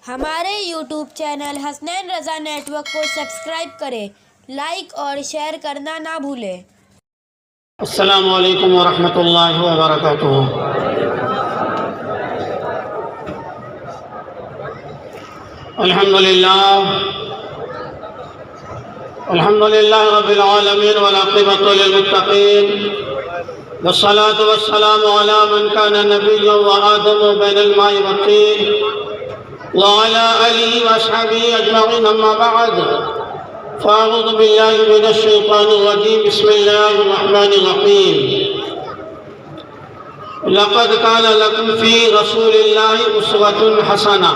ہمارے YouTube channel Hasnain رضا net work کو subscribe کریں، لائک اور شیئر کرنا نہ بھولیں۔ السلام علیکم ورحمۃ اللہ وبرکاتہ۔ الحمد للہ رب العالمین والعاقبۃ للمتقین، والصلاة والسلام علی من کان نبیا وآدم بین الماء والطین، وعلی آلہ واصحابہ اجمعین، اما بعد، فاعوذ باللہ من الشیطان الرجیم، بسم اللہ الرحمن الرحیم۔ لقد کان لکم فی رسول اللہ اسوۃ حسنہ،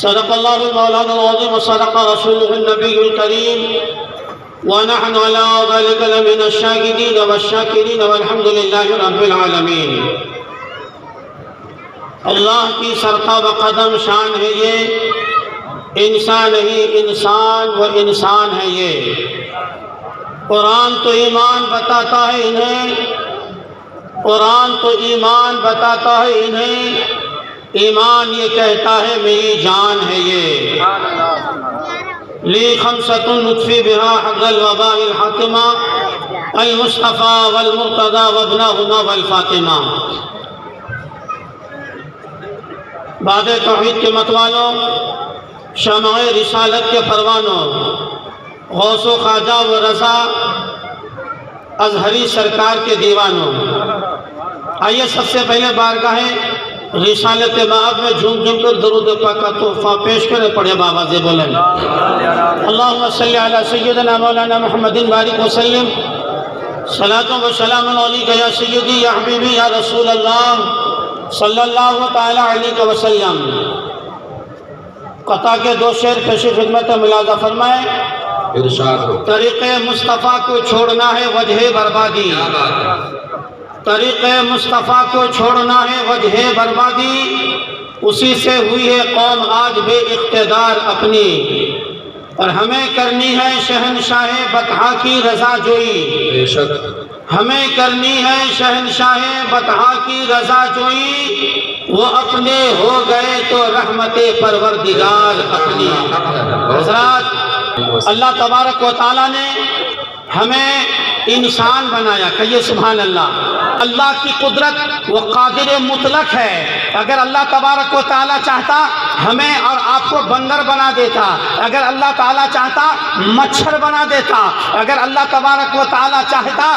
صدق اللہ مولانا العظیم وصدق رسولہ النبی الکریم، ونحن علی ذلک لمن الشاہدین والشاکرین، والحمد للہ رب العالمین۔ اللہ کی سرتاب قدم شان ہے یہ، انسان نہیں انسان و انسان ہے یہ۔ قرآن تو ایمان بتاتا ہے انہیں، قرآن تو ایمان بتاتا ہے انہیں، ایمان یہ کہتا ہے میری جان ہے یہ۔ لی خمسۃ نطفی بہا حق الوباء الحاکمہ، المصطفیٰ والمرتضیٰ وابنہما والفاطمہ۔ بعد توحید کے متوالوں، شمع رسالت کے پروانوں، غوث و خواجہ و رضا ازہری سرکار کے دیوانوں، آئیے سب سے پہلے بارگاہ رسالت مآب میں جھوم جھوم کر درود پاک کا تحفہ پیش کریں، پڑھے بابا سے بولیں اللہم صلی علی سیدنا مولانا محمد بارک وسلم، صلاۃ و سلام علیک یا سیدی یا حبیبی یا رسول اللہ صلی اللہ تعالی علیہ وسلم۔ قطع کے دو شعر پیش خدمت ملاحظہ فرمائے۔ طریق مصطفیٰ کو چھوڑنا ہے وجہ بربادی، طریق مصطفیٰ کو چھوڑنا ہے وجہ بربادی، اسی سے ہوئی ہے قوم آج بے اقتدار اپنی، اور ہمیں کرنی ہے شہنشاہ بطحا کی رضا جوئی، ہمیں کرنی ہے شہنشاہ بطحا کی رضا جوئی، وہ اپنے ہو گئے تو رحمت پروردگار اپنی۔ حضرات، اللہ تبارک و تعالیٰ نے ہمیں انسان بنایا، کہیے سبحان اللہ۔ اللہ کی قدرت وہ قادر مطلق ہے، اگر اللہ تبارک و تعالیٰ چاہتا ہمیں اور آپ کو بندر بنا دیتا، اگر اللہ تعالیٰ چاہتا مچھر بنا دیتا، اگر اللہ تبارک و تعالیٰ چاہتا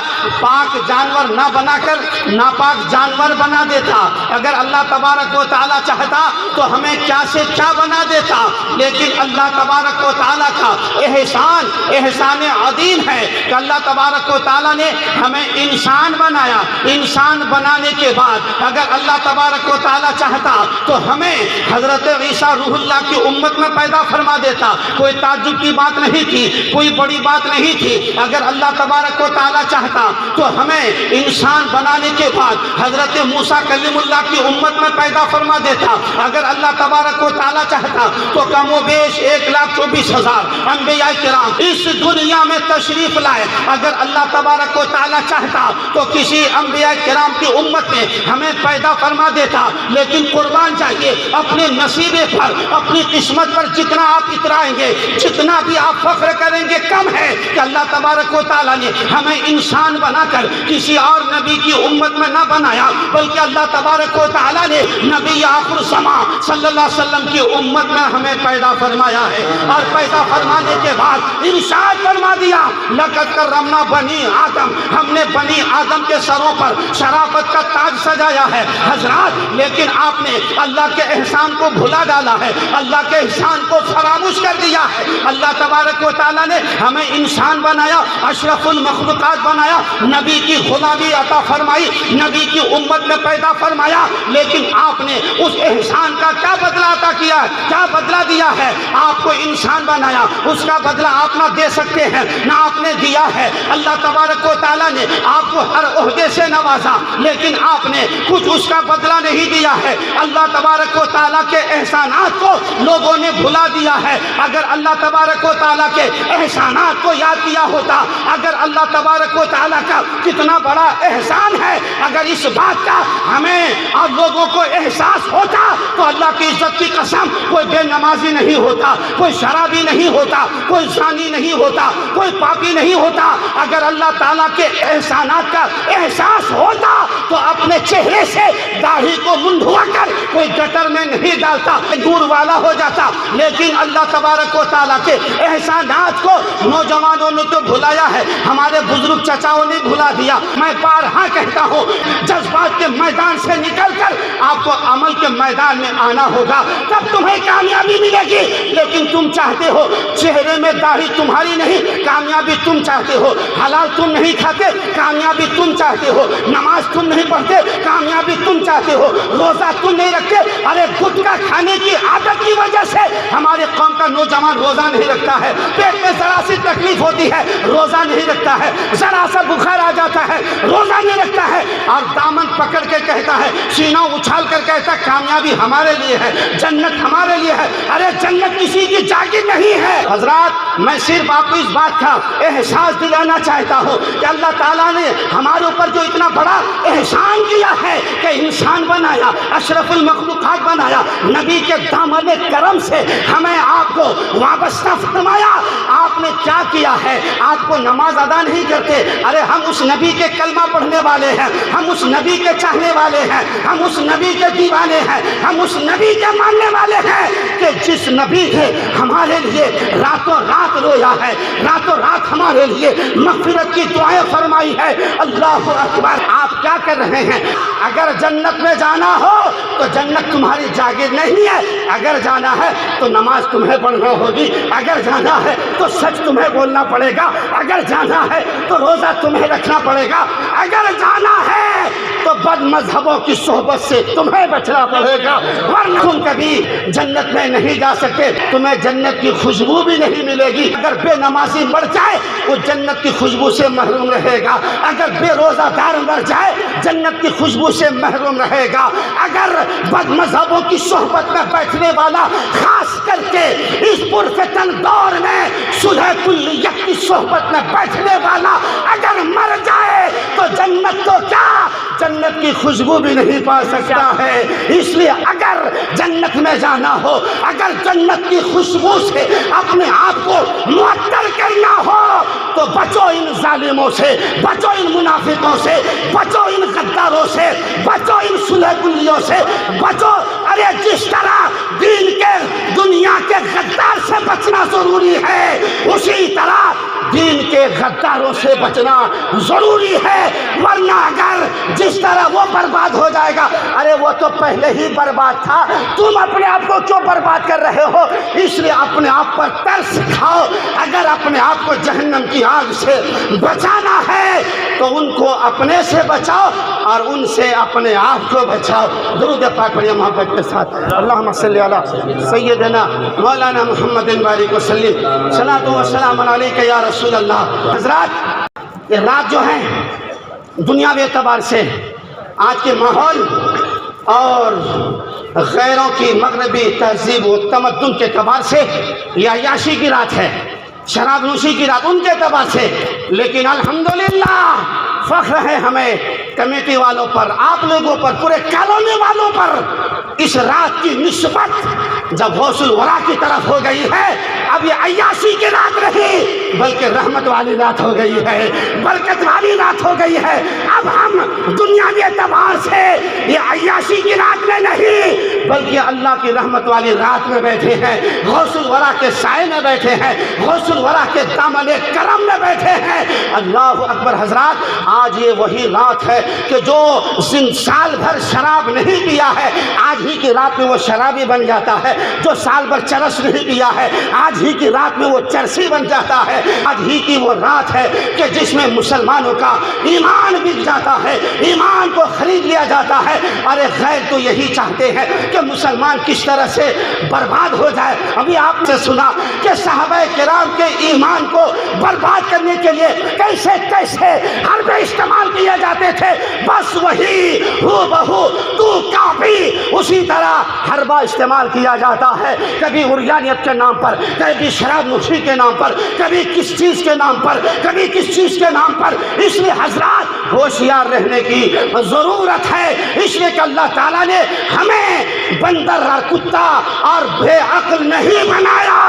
پاک جانور نہ بنا کر ناپاک جانور بنا دیتا، اگر اللہ تبارک و تعالیٰ چاہتا تو ہمیں کیا سے کیا بنا دیتا، لیکن اللہ تبارک و تعالیٰ کا احسان عظیم ہے کہ اللہ تبارک و تعالیٰ نے ہمیں انسان بنایا۔ انسان بنانے کے بعد اگر اللہ تبارک و تعالیٰ چاہتا تو ہمیں حضرت عیسیٰ روح اللہ کی امت میں پیدا فرما دیتا، کوئی تعجب کی بات نہیں تھی، کوئی بڑی بات نہیں تھی۔ اگر اللہ تبارک و تعالیٰ چاہتا تو ہمیں انسان بنانے کے بعد حضرت موسیٰ کلیم اللہ کی امت میں پیدا فرما دیتا۔ اگر اللہ تبارک و تعالیٰ چاہتا تو کم و بیش 1,24,000 انبیاء کرام اس دنیا میں تشریف لائے۔ اگر اللہ تبارک و تعالیٰ چاہتا تو کسی انبیاء کرام کی امت میں ہمیں پیدا فرما دیتا، لیکن قربان جائیے اپنے نصیبے پر، اپنی قسمت پر جتنا آپ اترائیں گے، جتنا بھی آپ فخر کریں گے کم ہے کہ اللہ تبارک و تعالیٰ نے ہمیں انسان بنا کر کسی اور نبی کی امت میں نہ بنایا، بلکہ اللہ تبارک و تعالیٰ نے نبی آخر الزمان صلی اللہ علیہ وسلم کی امت میں ہمیں پیدا فرمایا ہے، اور پیدا فرمانے کے بعد ارشاد فرما دیا لقد کرمنا بنی آدم، ہم نے بنی آدم کے سروں پر شرافت کا تاج سجایا ہے۔ حضرات، لیکن آپ نے اللہ کے احسان کو بھلا ڈالا ہے، اللہ کے احسان کو فراموش کر دیا ہے۔ اللہ تبارک و تعالیٰ نے ہمیں انسان بنایا، اشرف المخلوقات بنایا، نبی کی غلامی عطا فرمائی، نبی کی امت میں پیدا فرمایا، لیکن آپ نے اس احسان کا کیا بدلہ عطا کیا ہے، کیا بدلہ دیا ہے؟ آپ کو انسان بنایا، اس کا بدلہ آپ نہ دے سکتے ہیں، نہ آپ نے دیا ہے۔ اللہ تبارک و تعالیٰ نے آپ کو ہر عہدے سے نوازا، لیکن آپ نے کچھ اس کا بدلہ نہیں دیا ہے۔ اللہ تبارک و تعالیٰ کے احسان احسانات کو لوگوں نے بھلا دیا ہے۔ اگر اللہ تبارک و تعالیٰ کے احسانات کو یاد کیا ہوتا، اگر اللہ تبارک و تعالیٰ کا کتنا بڑا احسان ہے، اگر اس بات کا ہمیں اور لوگوں کو احساس ہوتا تو اللہ کی عزت کی قسم کوئی بے نمازی نہیں ہوتا، کوئی شرابی نہیں ہوتا، کوئی زانی نہیں ہوتا، کوئی پاپی نہیں ہوتا۔ اگر اللہ تعالیٰ کے احسانات کا احساس ہوتا تو اپنے چہرے سے داڑھی کو منڈوا کر کوئی گٹر میں نہیں ڈالتا، دور والا ہو جاتا۔ لیکن اللہ تبارک و تعالیٰ کے احسانات کو نوجوانوں نے تو بھلایا ہے، ہمارے بزرگ چچاؤں نے بھلا دیا۔ میں بارہا کہتا ہوں، جذبات کے میدان سے نکل کر آپ کو عمل کے میدان میں آنا ہوگا، تب تمہیں کامیابی ملے گی۔ لیکن تم چاہتے ہو چہرے میں داڑھی تمہاری نہیں، کامیابی تم چاہتے ہو، حلال تم نہیں کھاتے، کامیابی تم چاہتے ہو، نماز تم نہیں پڑھتے، کامیابی تم چاہتے ہو، روزہ تم نہیں رکھتے۔ ارے گٹکا کھانے کی عادت کی وجہ سے ہمارے قوم کا نوجوان روزہ نہیں رکھتا ہے، پیٹ میں ذرا سی تکلیف ہوتی ہے روزہ نہیں رکھتا ہے، ذرا سا بخار آ جاتا ہے روزہ نہیں رکھتا ہے، اور دامن پکڑ کے کہتا ہے، سینہ اچھال کر کہتا ہے کامیابی ہمارے لیے ہے، جنت ہمارے لیے ہے۔ ارے جنت کسی کی جاگیر نہیں ہے۔ حضرات، میں صرف آپ کو اس بات کا احساس دلانا چاہتا ہوں کہ اللہ تعالیٰ نے ہمارے اوپر جو اتنا بڑا احسان کیا ہے کہ انسان بنایا، اشرف المخلوقات بنایا، نبی کے دامن کرم سے ہمیں آپ کو وابستہ فرمایا۔ آپ نے کیا کیا ہے؟ آپ کو نماز ادا نہیں کرتے، ارے ہم اس نبی کے کلمہ پڑھنے والے ہیں، ہم اس نبی کے چاہنے والے ہیں، ہم اس نبی کے دیوانے ہیں، ہم اس نبی کے ماننے والے ہیں کہ جس نبی نے ہمارے لیے راتوں رات رویا ہے، راتوں رات ہمارے لیے مغفرت کی دعائیں فرمائی ہے۔ اللہ اکبر۔ آپ کیا کر رہے ہیں؟ اگر جنت میں جانا ہو تو جنت تمہاری جاگیر نہیں ہے، اگر جانا ہے تو نماز تمہیں پڑھنا ہوگی، اگر جانا ہے تو سچ تمہیں بولنا پڑے گا، اگر جانا ہے تو روزہ تمہیں رکھنا پڑے گا، اگر جانا ہے تو بد مذہبوں کی صحبت سے تمہیں بچنا پڑے گا، ورنہ تم کبھی جنت میں نہیں جا سکتے، تمہیں جنت کی خوشبو بھی نہیں ملے گی۔ اگر بے نمازی مر جائے وہ جنت کی خوشبو سے محروم رہے گا، اگر بے روزہ دار مر جائے جنت کی خوشبو سے محروم رہے گا، اگر بد مذہبوں کی صحبت میں بیٹھنے والا، خاص کر کے اس پرفتن دور میں صلح کلیت کی صحبت میں بیٹھنے والا اگر مر جائے تو جنت تو کیا، جنت کی خوشبو بھی نہیں پا سکتا ہے۔ اس لیے اگر جنت میں جانا ہو، اگر جنت کی خوشبو سے اپنے آپ کو معطر کرنا ہو تو بچو ان ظالموں سے، بچو ان منافقوں سے، بچو ان غداروں سے، بچو ان صلح کلیوں سے، بچو۔ ارے جس طرح دین کے دنیا کے غدار سے بچنا ضروری ہے، اسی طرح دین کے غداروں سے بچنا ضروری ہے، ورنہ اگر جس طرح وہ برباد ہو جائے گا، ارے وہ تو پہلے ہی برباد تھا، تم اپنے آپ کو کیوں برباد کر رہے ہو؟ اس لیے اپنے آپ پر ترس کھاؤ۔ اگر اپنے آپ کو جہنم کی آگ سے بچانا ہے تو ان کو اپنے سے بچاؤ اور ان سے اپنے آپ کو بچاؤ۔ درود پاک پڑھیے محبت کے ساتھ۔ اللہم صلی علی سیدنا مولانا محمد بارک وسلم، صلاۃ و سلام علیک یا رسول اللہ۔ حضرات، یہ رات جو ہے دنیاوی اعتبار سے آج کے ماحول اور غیروں کی مغربی تہذیب و تمدن کے اعتبار سے یہ عیاشی کی رات ہے، شراب نوشی کی رات ان کے اعتبار سے، لیکن الحمدللہ فخر ہے ہمیں کمیٹی والوں پر، آپ لوگوں پر، پورے کالونی والوں پر۔ اس رات کی نسبت جب غوث الورا کی طرف ہو گئی ہے، اب یہ عیاشی کی رات نہیں بلکہ رحمت والی رات ہو گئی ہے، برکت والی رات ہو گئی ہے۔ اب ہم دنیاوی اعتبار سے یہ عیاشی کی رات میں نہیں بلکہ اللہ کی رحمت والی رات میں بیٹھے ہیں، غوث الورا کے سائے میں بیٹھے ہیں، غوث الورا کے دامن کرم میں بیٹھے ہیں۔ اللہ اکبر۔ حضرات، آج یہ وہی رات ہے کہ جو سال بھر شراب نہیں پیا ہے آج ہی کی رات میں وہ شرابی بن جاتا ہے، جو سال بھر چرس نہیں پیا ہے آج ہی کی رات میں وہ چرسی بن جاتا ہے۔ آج ہی کی وہ رات ہے کہ جس میں مسلمانوں کا ایمان بک جاتا ہے، ایمان کو خرید لیا جاتا ہے۔ ارے غیر تو یہی چاہتے ہیں کہ مسلمان کس طرح سے برباد ہو جائے۔ ابھی آپ نے سنا کہ صحابہ کرام کے ایمان کو برباد کرنے کے لیے کیسے کیسے حربے استعمال کیے جاتے تھے، بس وہی ہو بہو تو کافی اسی طرح حربہ استعمال کیا جاتا ہے، کبھی عریانیت کے نام پر، کبھی شراب نوشی کے نام پر، کبھی کس چیز کے نام پر، کبھی کس چیز کے نام پر۔ اس لیے حضرات ہوشیار رہنے کی ضرورت ہے، اس لیے کہ اللہ تعالیٰ نے ہمیں بندر اور کتا اور بے عقل نہیں بنایا،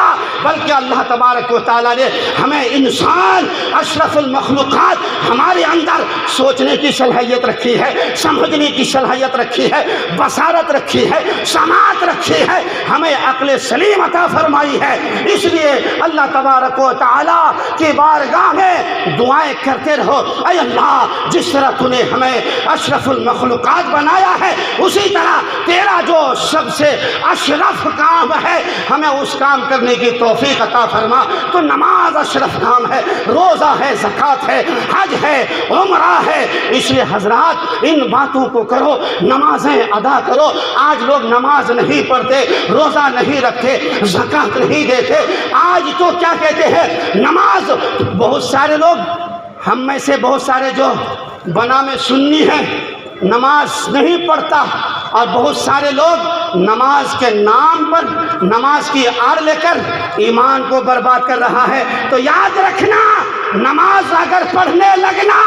بلکہ اللہ تبارک و تعالیٰ نے ہمیں انسان اشرف المخلوقات، ہمارے اندر سوچنے کی صلاحیت رکھی ہے، سمجھنے کی صلاحیت رکھی ہے، بصارت رکھی ہے، سماعت رکھی ہے، ہمیں عقل سلیم عطا فرمائی ہے۔ اس لیے اللہ تبارک و تعالیٰ کی بارگاہ میں دعائیں کرتے رہو، اے اللہ جس طرح تو نے ہمیں اشرف المخلوقات بنایا ہے، اسی طرح تیرا جو سب سے اشرف کام ہے ہمیں اس کام کرنے کی توفیق عطا فرما۔ تو نماز اشرف کام ہے، روزہ ہے، زکوٰۃ ہے، حج ہے، عمرہ ہے۔ اس لیے حضرات ان باتوں کو کرو، نمازیں ادا کرو۔ آج لوگ نماز نہیں پڑھتے، روزہ نہیں رکھتے، زکوٰۃ نہیں دیتے، آج تو کیا کہتے ہیں نماز، بہت سارے لوگ ہم میں سے بہت سارے جو بنا میں سنی ہیں نماز نہیں پڑھتا، اور بہت سارے لوگ نماز کے نام پر نماز کی آڑ لے کر ایمان کو برباد کر رہا ہے۔ تو یاد رکھنا، نماز اگر پڑھنے لگنا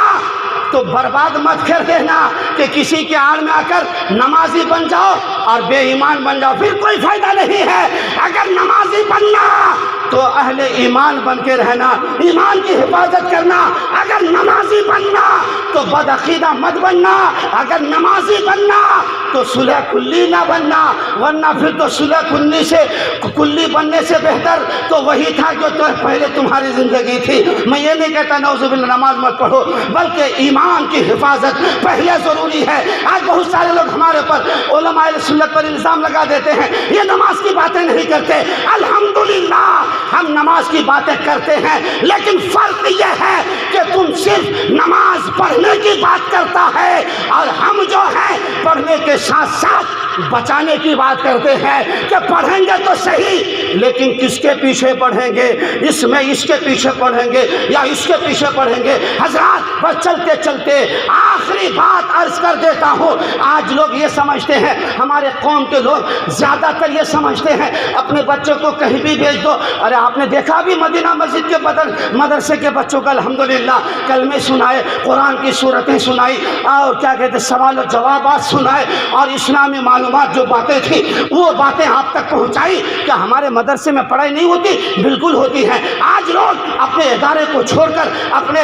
تو برباد مت کر دینا کہ کسی کے آڑ میں آ کر نمازی بن جاؤ اور بے ایمان بن جاؤ، پھر کوئی فائدہ نہیں ہے۔ اگر نمازی بننا تو اہل ایمان بن کے رہنا، ایمان کی حفاظت کرنا۔ اگر نمازی بننا تو بدعقیدہ مت بننا، اگر نمازی بننا تو صلح کلی نہ بننا، ورنہ پھر تو صلح کلی بننے سے بہتر تو وہی تھا جو پہلے تمہاری زندگی تھی۔ میں یہ نہیں کہتا نعوذ باللہ نماز مت پڑھو، بلکہ ایمان کی حفاظت پہلے ضروری ہے۔ آج بہت سارے لوگ ہمارے پر علماء سنت پر الزام لگا دیتے ہیں یہ نماز کی باتیں نہیں کرتے۔ الحمدللہ ہم نماز کی باتیں کرتے ہیں، لیکن فرق یہ ہے کہ تم صرف نماز پڑھنے کی بات کرتا ہے اور ہم جو ہے پڑھنے کے ساتھ ساتھ بچانے کی بات کرتے ہیں کہ پڑھیں گے تو صحیح، لیکن کس کے پیچھے پڑھیں گے؟ اس میں اس کے پیچھے پڑھیں گے یا اس کے پیچھے پڑھیں گے؟ حضرات بس چلتے چلتے آخری بات عرض کر دیتا ہوں۔ آج لوگ یہ سمجھتے ہیں، ہمارے قوم کے لوگ زیادہ تر یہ سمجھتے ہیں اپنے بچوں کو کہیں بھی بھیج دو۔ ارے آپ نے دیکھا بھی مدینہ مسجد کے مدرسے کے بچوں کا الحمدللہ کلمے سنائے، قرآن کی صورتیں سنائی، اور کیا کہتے سوال و جوابات سنائے، اور اسلامی معلومات جو باتیں تھیں وہ باتیں آپ تک پہنچائی۔ کیا ہمارے مدرسے میں پڑھائی نہیں ہوتی؟ بالکل ہوتی ہے۔ آج لوگ اپنے ادارے کو چھوڑ کر، اپنے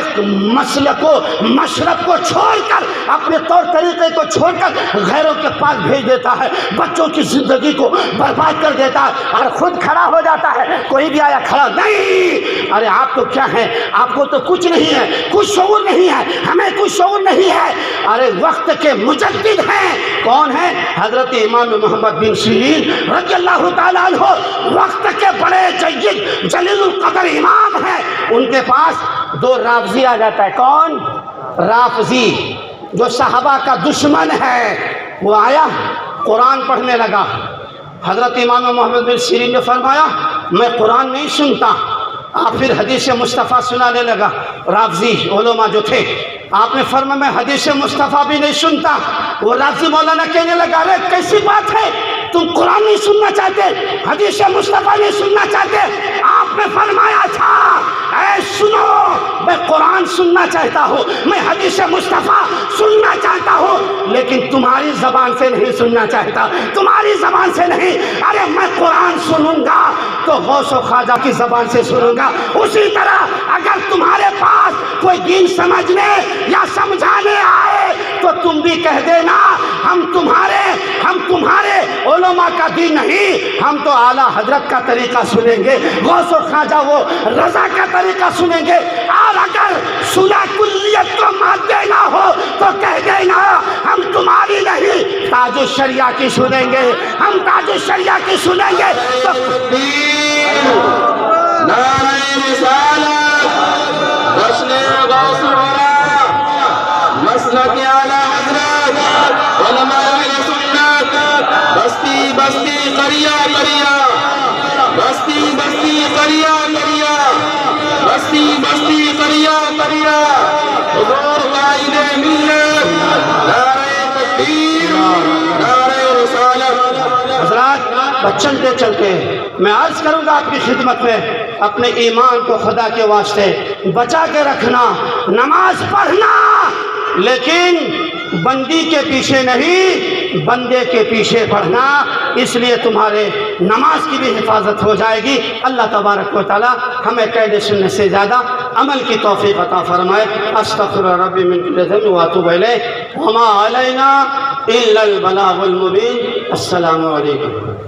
مسلک کو مشرب کو چھوڑ کر، اپنے طور طریقے کو چھوڑ کر غیروں کے پاس بھیج دیتا ہے، بچوں کی زندگی کو برباد کر دیتا ہے، اور خود کھڑا ہو جاتا ہے۔ کوئی بھی آیا کھڑا نہیں، ارے آپ تو کیا ہیں، آپ کو تو کچھ نہیں ہے، کچھ شعور نہیں ہے، ہمیں کچھ شعور نہیں ہے۔ ارے وقت کے مجدد ہیں، کون ہیں؟ حضرت امام محمد بن سیرین رضی اللہ تعالیٰ عنہ وقت کے بڑے جید جلیل القدر امام ہیں۔ ان کے پاس دو رافضی آ جاتا ہے۔ کون؟ رافضی، جو صحابہ کا دشمن ہے۔ وہ آیا، قرآن پڑھنے لگا۔ حضرت امام محمد بن سیرین نے فرمایا میں قرآن نہیں سنتا۔ آپ پھر حدیث مصطفیٰ سنانے لگا۔ رافضی علماء جو تھے، آپ نے فرمایا میں حدیث مصطفیٰ بھی نہیں سنتا۔ وہ رافضی مولانا کہنے لگا ارے کیسی بات ہے، تم قرآن نہیں سننا چاہتے، حدیث مصطفیٰ نہیں سننا چاہتے؟ آپ نے فرمایا تھا اے سنو، میں قرآن سننا چاہتا ہوں، میں حدیث مصطفیٰ سننا چاہتا ہوں، لیکن تمہاری زبان سے نہیں سننا چاہتا، تمہاری زبان سے نہیں۔ ارے میں قرآن سنوں گا تو غوث و خواجہ کی زبان سے سنوں گا۔ اسی طرح اگر تمہارے پاس کوئی دین سمجھنے یا سمجھانے آئے تو تم بھی کہہ دینا ہم تمہارے علماء کا دین نہیں، ہم تو اعلیٰ حضرت کا طریقہ سنیں گے، غوث و خواجہ وہ رضا کا طریقہ سنیں گے۔ اور اگر صلح کلیت کو مات دینا ہو تو کہہ دینا ہم تمہاری نہیں، تاج الشریعہ کی سنیں گے، ہم تاج الشریعہ کی سنیں گے۔ نعرہ رسالت، جشن غوث الورا، مسلک اعلیٰ حضرت، علماء اہل سنت، بستی بستی قریہ قریہ، بستی بستی قریہ قریہ، بستی بستی قریہ قریہ، حضور قائد ملت، نعرہ تکبیر، نعرہ رسالت۔ حضرات چلتے چلتے میں عرض کروں گا آپ کی خدمت میں، اپنے ایمان کو خدا کے واسطے بچا کے رکھنا، نماز پڑھنا، لیکن بندی کے پیچھے نہیں، بندے کے پیچھے پڑھنا، اس لیے تمہارے نماز کی بھی حفاظت ہو جائے گی۔ اللہ تبارک و تعالی ہمیں قید سنت سے زیادہ عمل کی توفیق عطا فرمائے۔ استغفر ربی من کل ذنب واتوب الیہ، وما علینا الا البلاغ المبین۔ السلام علیکم۔